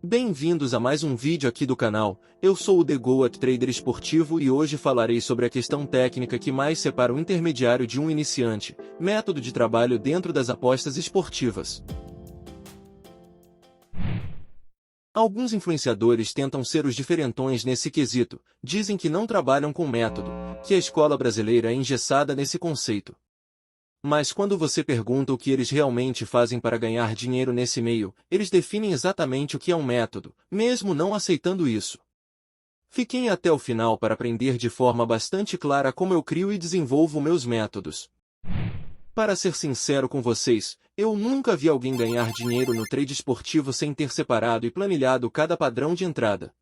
Bem-vindos a mais um vídeo aqui do canal. Eu sou o The Goat Trader Esportivo e hoje falarei sobre a questão técnica que mais separa o intermediário de um iniciante, método de trabalho dentro das apostas esportivas. Alguns influenciadores tentam ser os diferentões nesse quesito, dizem que não trabalham com método, que a escola brasileira é engessada nesse conceito. Mas quando você pergunta o que eles realmente fazem para ganhar dinheiro nesse meio, eles definem exatamente o que é um método, mesmo não aceitando isso. Fiquem até o final para aprender de forma bastante clara como eu crio e desenvolvo meus métodos. Para ser sincero com vocês, eu nunca vi alguém ganhar dinheiro no trade esportivo sem ter separado e planilhado cada padrão de entrada.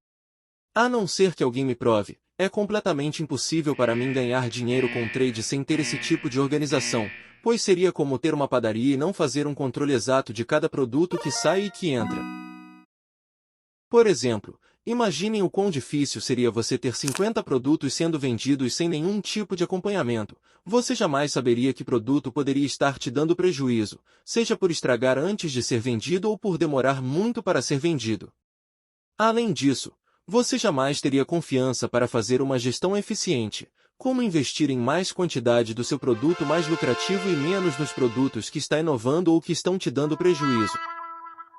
A não ser que alguém me prove, é completamente impossível para mim ganhar dinheiro com trade sem ter esse tipo de organização, pois seria como ter uma padaria e não fazer um controle exato de cada produto que sai e que entra. Por exemplo, imaginem o quão difícil seria você ter 50 produtos sendo vendidos sem nenhum tipo de acompanhamento. Você jamais saberia que produto poderia estar te dando prejuízo, seja por estragar antes de ser vendido ou por demorar muito para ser vendido. Além disso, você jamais teria confiança para fazer uma gestão eficiente, como investir em mais quantidade do seu produto mais lucrativo e menos nos produtos que está inovando ou que estão te dando prejuízo.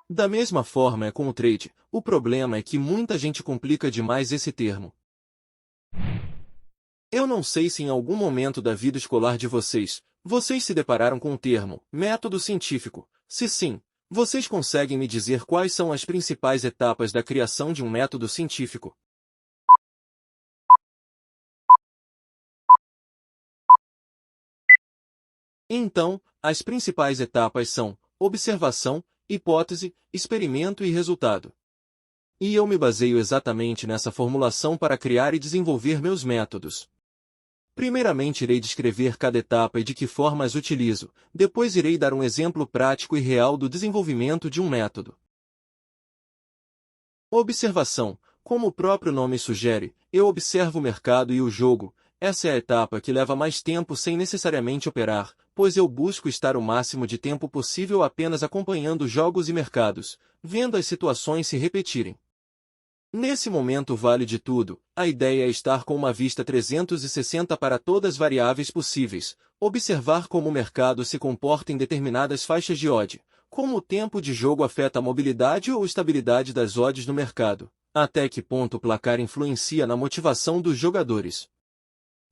Da mesma forma é com o trade, o problema é que muita gente complica demais esse termo. Eu não sei se em algum momento da vida escolar de vocês se depararam com o termo método científico. Se sim, vocês conseguem me dizer quais são as principais etapas da criação de um método científico? Então, as principais etapas são observação, hipótese, experimento e resultado. E eu me baseio exatamente nessa formulação para criar e desenvolver meus métodos. Primeiramente irei descrever cada etapa e de que forma as utilizo, depois irei dar um exemplo prático e real do desenvolvimento de um método. Observação. Como o próprio nome sugere, eu observo o mercado e o jogo. Essa é a etapa que leva mais tempo sem necessariamente operar, pois eu busco estar o máximo de tempo possível apenas acompanhando jogos e mercados, vendo as situações se repetirem. Nesse momento vale de tudo, a ideia é estar com uma vista 360 para todas as variáveis possíveis, observar como o mercado se comporta em determinadas faixas de odd, como o tempo de jogo afeta a mobilidade ou estabilidade das odds no mercado, até que ponto o placar influencia na motivação dos jogadores.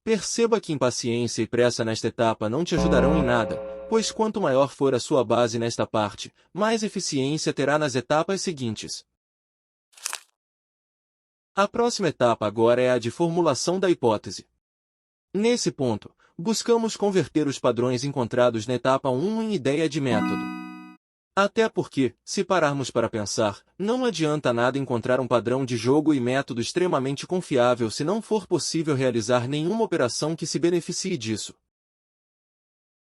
Perceba que impaciência e pressa nesta etapa não te ajudarão em nada, pois quanto maior for a sua base nesta parte, mais eficiência terá nas etapas seguintes. A próxima etapa agora é a de formulação da hipótese. Nesse ponto, buscamos converter os padrões encontrados na etapa 1 em ideia de método. Até porque, se pararmos para pensar, não adianta nada encontrar um padrão de jogo e método extremamente confiável se não for possível realizar nenhuma operação que se beneficie disso.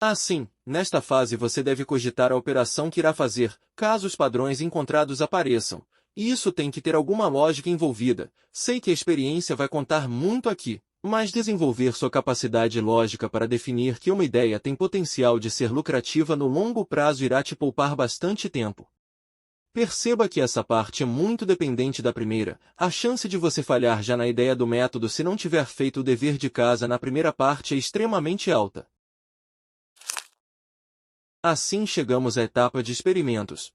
Assim, nesta fase você deve cogitar a operação que irá fazer, caso os padrões encontrados apareçam. E isso tem que ter alguma lógica envolvida. Sei que a experiência vai contar muito aqui, mas desenvolver sua capacidade lógica para definir que uma ideia tem potencial de ser lucrativa no longo prazo irá te poupar bastante tempo. Perceba que essa parte é muito dependente da primeira. A chance de você falhar já na ideia do método se não tiver feito o dever de casa na primeira parte é extremamente alta. Assim chegamos à etapa de experimentos.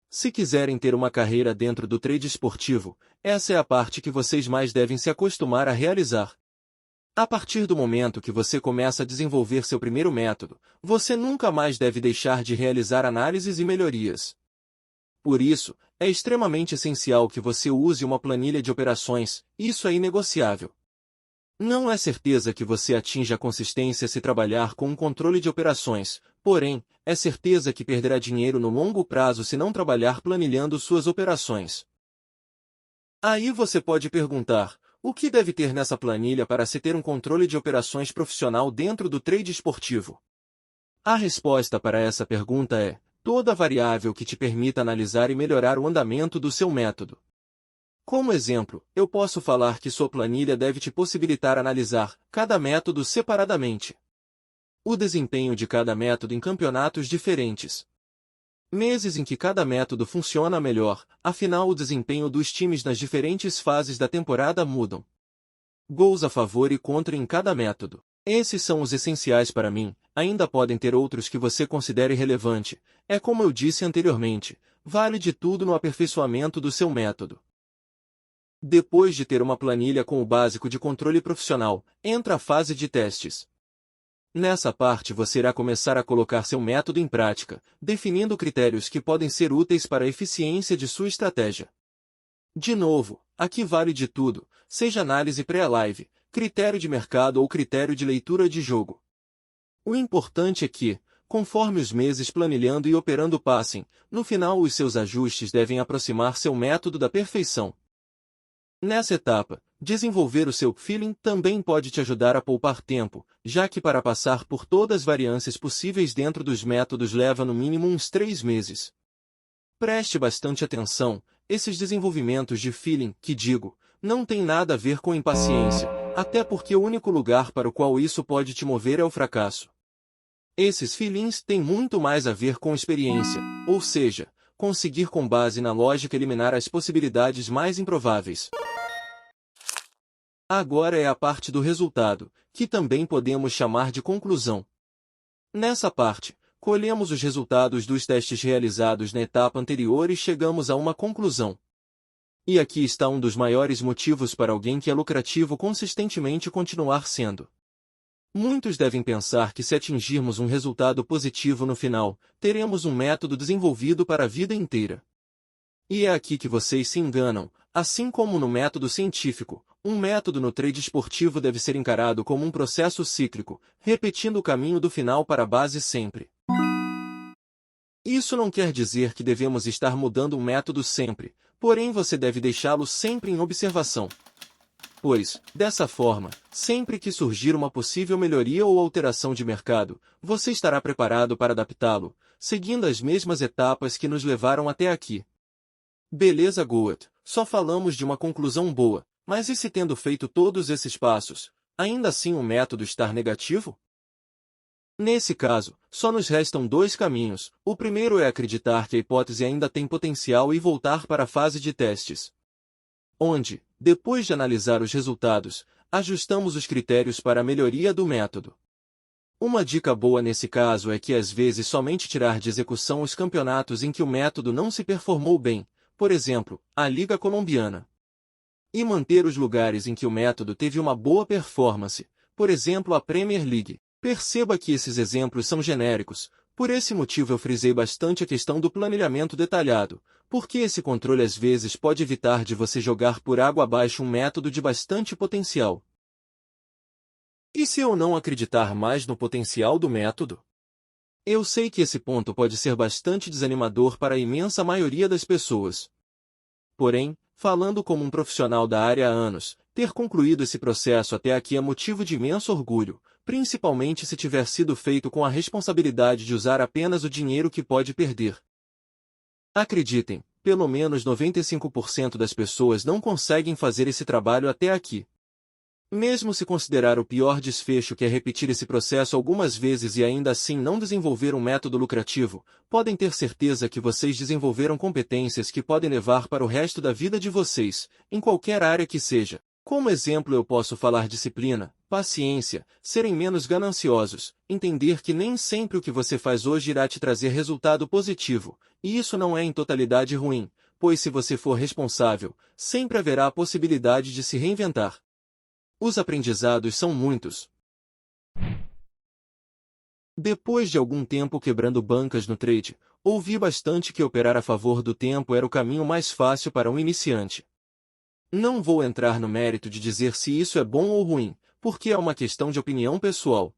Se quiserem ter uma carreira dentro do trade esportivo, essa é a parte que vocês mais devem se acostumar a realizar. A partir do momento que você começa a desenvolver seu primeiro método, você nunca mais deve deixar de realizar análises e melhorias. Por isso, é extremamente essencial que você use uma planilha de operações, isso é inegociável. Não é certeza que você atinja a consistência se trabalhar com um controle de operações, porém, é certeza que perderá dinheiro no longo prazo se não trabalhar planilhando suas operações. Aí você pode perguntar, o que deve ter nessa planilha para se ter um controle de operações profissional dentro do trade esportivo? A resposta para essa pergunta é, toda variável que te permita analisar e melhorar o andamento do seu método. Como exemplo, eu posso falar que sua planilha deve te possibilitar analisar cada método separadamente. O desempenho de cada método em campeonatos diferentes. Meses em que cada método funciona melhor, afinal o desempenho dos times nas diferentes fases da temporada mudam. Gols a favor e contra em cada método. Esses são os essenciais para mim, ainda podem ter outros que você considere relevante, é como eu disse anteriormente, vale de tudo no aperfeiçoamento do seu método. Depois de ter uma planilha com o básico de controle profissional, entra a fase de testes. Nessa parte você irá começar a colocar seu método em prática, definindo critérios que podem ser úteis para a eficiência de sua estratégia. De novo, aqui vale de tudo, seja análise pré-live, critério de mercado ou critério de leitura de jogo. O importante é que, conforme os meses planilhando e operando passem, no final os seus ajustes devem aproximar seu método da perfeição. Nessa etapa, desenvolver o seu feeling também pode te ajudar a poupar tempo, já que para passar por todas as variâncias possíveis dentro dos métodos leva no mínimo uns 3 meses. Preste bastante atenção, esses desenvolvimentos de feeling, que digo, não tem nada a ver com impaciência, até porque o único lugar para o qual isso pode te mover é o fracasso. Esses feelings têm muito mais a ver com experiência, ou seja, conseguir com base na lógica eliminar as possibilidades mais improváveis. Agora é a parte do resultado, que também podemos chamar de conclusão. Nessa parte, colhemos os resultados dos testes realizados na etapa anterior e chegamos a uma conclusão. E aqui está um dos maiores motivos para alguém que é lucrativo consistentemente continuar sendo. Muitos devem pensar que se atingirmos um resultado positivo no final, teremos um método desenvolvido para a vida inteira. E é aqui que vocês se enganam, assim como no método científico, um método no trade esportivo deve ser encarado como um processo cíclico, repetindo o caminho do final para a base sempre. Isso não quer dizer que devemos estar mudando um método sempre, porém você deve deixá-lo sempre em observação. Pois, dessa forma, sempre que surgir uma possível melhoria ou alteração de mercado, você estará preparado para adaptá-lo, seguindo as mesmas etapas que nos levaram até aqui. Beleza, Goat, só falamos de uma conclusão boa, mas e se tendo feito todos esses passos, ainda assim o método estar negativo? Nesse caso, só nos restam 2 caminhos. O primeiro é acreditar que a hipótese ainda tem potencial e voltar para a fase de testes, onde, depois de analisar os resultados, ajustamos os critérios para a melhoria do método. Uma dica boa nesse caso é que às vezes somente tirar de execução os campeonatos em que o método não se performou bem, por exemplo, a Liga Colombiana, e manter os lugares em que o método teve uma boa performance, por exemplo a Premier League. Perceba que esses exemplos são genéricos, por esse motivo eu frisei bastante a questão do planilhamento detalhado, porque esse controle às vezes pode evitar de você jogar por água abaixo um método de bastante potencial. E se eu não acreditar mais no potencial do método? Eu sei que esse ponto pode ser bastante desanimador para a imensa maioria das pessoas. Porém, falando como um profissional da área há anos, ter concluído esse processo até aqui é motivo de imenso orgulho, principalmente se tiver sido feito com a responsabilidade de usar apenas o dinheiro que pode perder. Acreditem, pelo menos 95% das pessoas não conseguem fazer esse trabalho até aqui. Mesmo se considerar o pior desfecho que é repetir esse processo algumas vezes e ainda assim não desenvolver um método lucrativo, podem ter certeza que vocês desenvolveram competências que podem levar para o resto da vida de vocês, em qualquer área que seja. Como exemplo eu posso falar disciplina, paciência, serem menos gananciosos, entender que nem sempre o que você faz hoje irá te trazer resultado positivo, e isso não é em totalidade ruim, pois se você for responsável, sempre haverá a possibilidade de se reinventar. Os aprendizados são muitos. Depois de algum tempo quebrando bancas no trade, ouvi bastante que operar a favor do tempo era o caminho mais fácil para um iniciante. Não vou entrar no mérito de dizer se isso é bom ou ruim, porque é uma questão de opinião pessoal.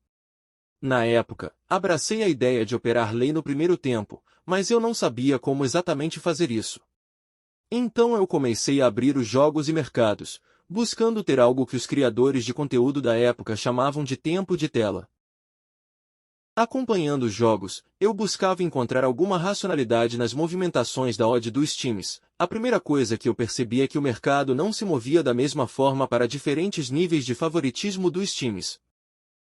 Na época, abracei a ideia de operar lei no primeiro tempo, mas eu não sabia como exatamente fazer isso. Então eu comecei a abrir os jogos e mercados, buscando ter algo que os criadores de conteúdo da época chamavam de tempo de tela. Acompanhando os jogos, eu buscava encontrar alguma racionalidade nas movimentações da odd dos times, a primeira coisa que eu percebi é que o mercado não se movia da mesma forma para diferentes níveis de favoritismo dos times.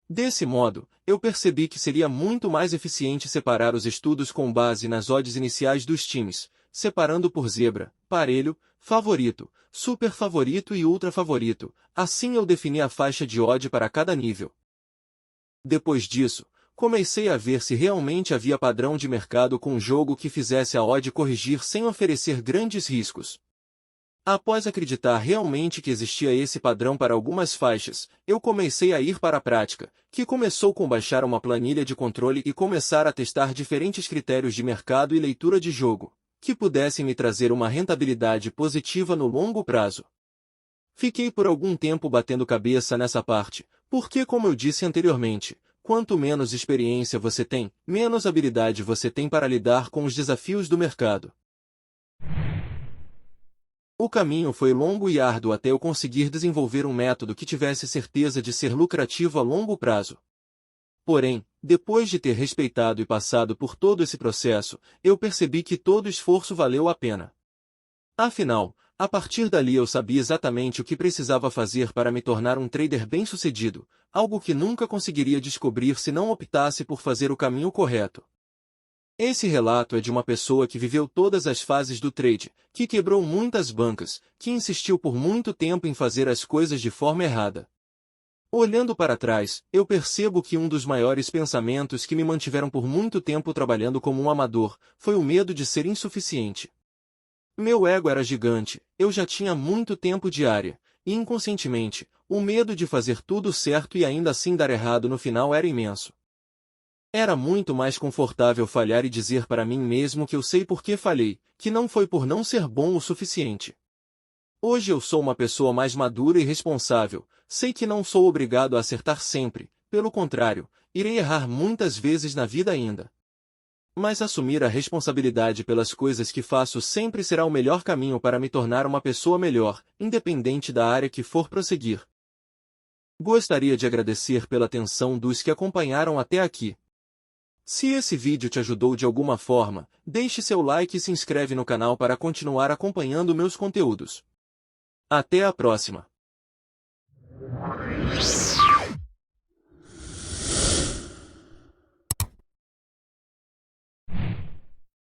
Desse modo, eu percebi que seria muito mais eficiente separar os estudos com base nas odds iniciais dos times, separando por zebra, parelho, favorito, super favorito e ultra favorito. Assim eu defini a faixa de odd para cada nível. Depois disso, comecei a ver se realmente havia padrão de mercado com um jogo que fizesse a odd corrigir sem oferecer grandes riscos. Após acreditar realmente que existia esse padrão para algumas faixas, eu comecei a ir para a prática, que começou com baixar uma planilha de controle e começar a testar diferentes critérios de mercado e leitura de jogo, que pudessem me trazer uma rentabilidade positiva no longo prazo. Fiquei por algum tempo batendo cabeça nessa parte, porque como eu disse anteriormente, quanto menos experiência você tem, menos habilidade você tem para lidar com os desafios do mercado. O caminho foi longo e árduo até eu conseguir desenvolver um método que tivesse certeza de ser lucrativo a longo prazo. Porém, depois de ter respeitado e passado por todo esse processo, eu percebi que todo esforço valeu a pena. Afinal, a partir dali eu sabia exatamente o que precisava fazer para me tornar um trader bem-sucedido, algo que nunca conseguiria descobrir se não optasse por fazer o caminho correto. Esse relato é de uma pessoa que viveu todas as fases do trade, que quebrou muitas bancas, que insistiu por muito tempo em fazer as coisas de forma errada. Olhando para trás, eu percebo que um dos maiores pensamentos que me mantiveram por muito tempo trabalhando como um amador, foi o medo de ser insuficiente. Meu ego era gigante, eu já tinha muito tempo de área, e inconscientemente, o medo de fazer tudo certo e ainda assim dar errado no final era imenso. Era muito mais confortável falhar e dizer para mim mesmo que eu sei por que falhei, que não foi por não ser bom o suficiente. Hoje eu sou uma pessoa mais madura e responsável, sei que não sou obrigado a acertar sempre, pelo contrário, irei errar muitas vezes na vida ainda. Mas assumir a responsabilidade pelas coisas que faço sempre será o melhor caminho para me tornar uma pessoa melhor, independente da área que for prosseguir. Gostaria de agradecer pela atenção dos que acompanharam até aqui. Se esse vídeo te ajudou de alguma forma, deixe seu like e se inscreve no canal para continuar acompanhando meus conteúdos. Até a próxima!